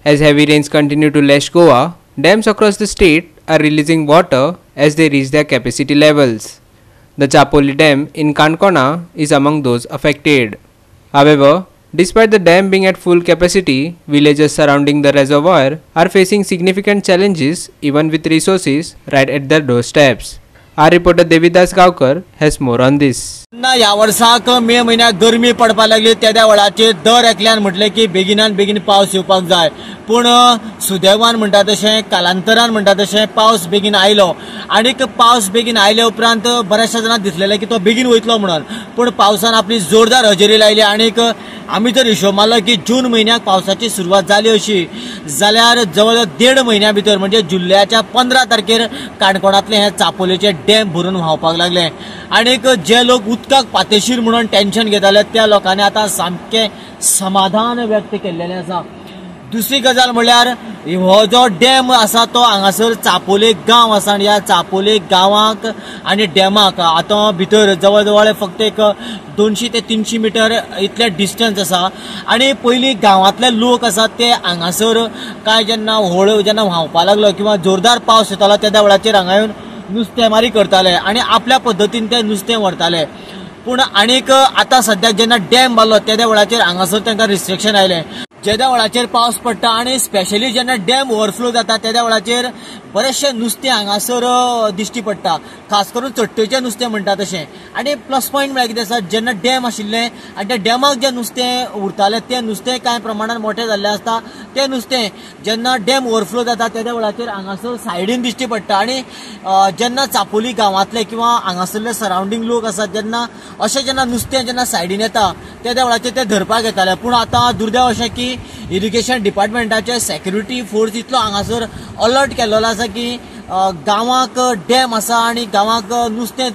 As heavy rains continue to lash Goa, dams across the state are releasing water as they reach their capacity levels. The Chapoli Dam in Kankona is among those affected. However, despite the dam being at full capacity, villages surrounding the reservoir are facing significant challenges even with resources right at their doorsteps. Our reporter Devidas Gavkar has more on this. या वर्साक मे महिन्यात गरमी पडपाक लागली त्या वेळाचेर दर एकल्यान म्हटले की बेगिनान बेगीन पावस येवपाक जाय पूण सुदैवान म्हणटा तशें कालांतरान म्हणटा तशें पावस बेगीन आयलो आणि पावस बेगीन आयले उपरांत बऱ्याचशा जाणांक दिसलेलें की तो बेगीन वयतलो म्हणून पूण पावसान आपली जोरदार हजेरी लायली आणि आमी जर हिशोब मारलो की जून म्हयन्याक पावसाची सुरवात जाली अशी जाल्यार जवळ 1.5 म्हयन्या भितर म्हणजे जुलयाच्या 15 तारखेर काणकोणांतले हे चापोलेचे डॅम भरून व्हांवपाक लागले आणि जे लोक उदकाक पातेशीर म्हणून टेन्शन घेताले त्या लोकांनी आता सामके समाधान व्यक्त केल्लेले आसा. दुसरी गजाल म्हळ्यार हो जो डॅम आसा तो हांगासर चापोले गांव आसा आणि ह्या चापोले गांवाक आणि डॅमाक आता भितर जवळ जवळ फक्त एक 200 ते 300 मीटर इतले डिस्टन्स आसा आणि पयलीं गांवांतले लोक आसात ते हांगासर काय जेन्ना व्हळ जेन्ना व्हांवपाक लागलो किंवा जोरदार पावस येतालो त्या वेळाचेर हांगा येवन नुस्तेमारी करताले आणि आपल्या पद्दतीन ते नुस्तें व्हरताले पूण आनीक आतां सद्याक जेन्ना डॅम बांदलो त्या वेळाचेर हांगासर तांकां रिस्ट्रिक्शन आयले ज्या वेळाचेर पावस पडटा आणि स्पेशली जेन्ना डॅम ओवरफ्लो जाता त्या वेळाचेर बरेचशे नुस्तें हांगासर दिश्टी पडटा खास करून चट्टेचें नुस्तें म्हणटा तशें आणि प्लस पॉयंट म्हळ्यार कितें आसा जेन्ना डॅम आशिल्लें आनी त्या डॅमाक जें नुस्तें उरतालें तें नुस्तें कांय प्रमाणात मोठें जाल्लें आसता तें नुस्तें जेन्ना डॅम ओवरफ्लो जाता त्या वेळाचेर हांगासर सायडीन दिश्टी पडटा आणि जेन्ना चापोली गांवांतले किंवा हांगासरले सरावंडींग लोक आसात जेन्ना अशें जेन्ना नुस्तें जेन्ना सायडीन येता त्या वेळाचेर ते धरपाक येताले पूण आतां दुर्दैव अशें की इरिगेशन डिपार्टमेंटाचे सेक्युरिटी फोर्स इतलो हांगासर अलर्ट केल्लो आसा की गांवाक डॅम आसा आणि गांवाक नुस्तें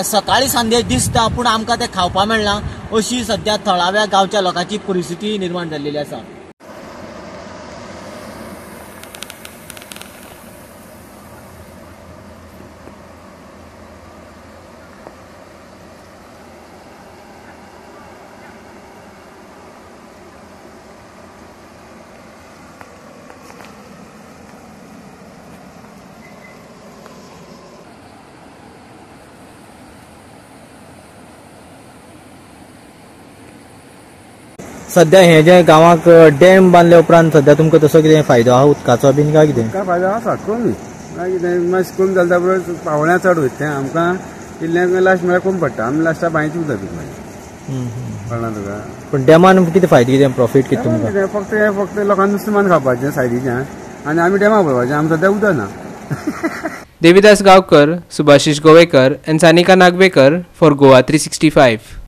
सकाळी सांजे दिसता पूण आमकां तें खावपाक मेळना अशी सध्या थळाव्या गांवच्या लोकांची परिस्थिती निर्माण जाल्लेली आसा. सध्या हे जे गावाक डॅम बांधले उपरांत सध्या तुमकां तसो कितें फायदो आहा उदकाचो बीन काय कितें? काय फायदो आसा कमी काय कितें मातशें कमी जाता बरोबर पावण्या चड वयता तें आमकां इल्लें लास्ट म्हळ्यार कमी पडटा आमी लास्टाक बांयची उदक पिता कळना तुका. पण डॅमान कितें फायदो कितें प्रॉफीट कितें तुमकां? फक्त लोकांक नुस्तें मान खावपाचें सायडीच्यान आनी आमी डॅमाक भरपाचें आमी सद्या उदक ना. Devidas Gavkar, Subhashish Govekar and Sanika Nagvekar for Goa 365.